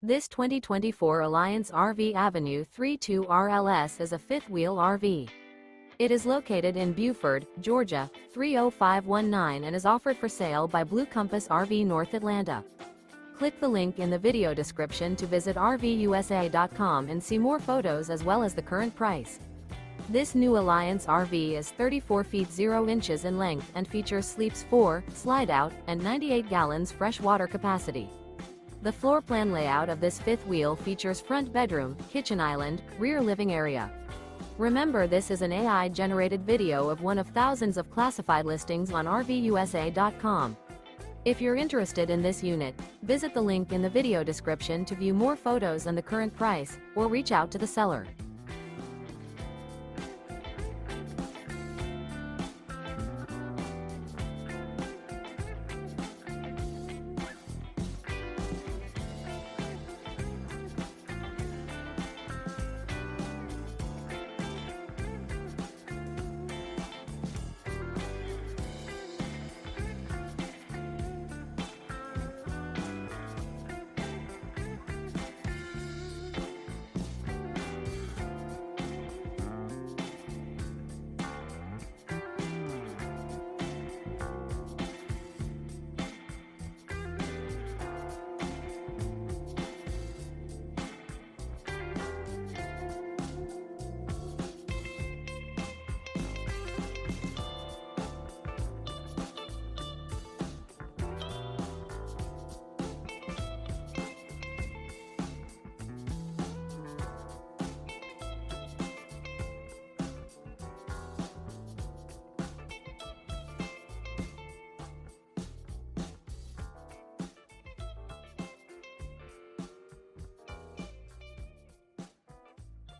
This 2024 Alliance RV Avenue 32 RLS is a fifth-wheel RV. It is located in Buford, Georgia, 30519 and is offered for sale by Blue Compass RV North Atlanta. Click the link in the video description to visit RVUSA.com and see more photos as well as the current price. This new Alliance RV is 34 feet 0 inches in length and features sleeps 4, Slideout, and 98 gallons fresh water capacity. The floor plan layout of this fifth wheel features front bedroom, kitchen island, rear living area. Remember, this is an AI-generated video of one of thousands of classified listings on RVUSA.com. If you're interested in this unit, visit the link in the video description to view more photos and the current price, or reach out to the seller.